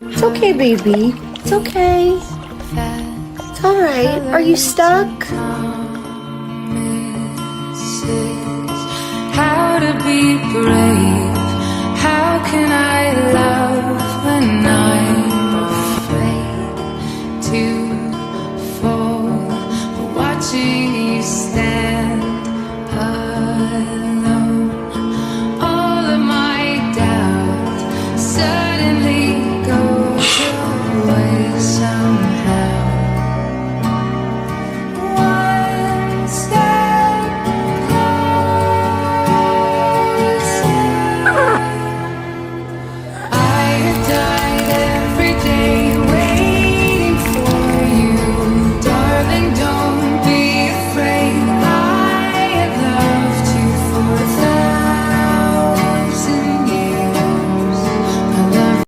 It's okay, baby. It's okay. It's alright. Are you stuck? How to be brave? How can I love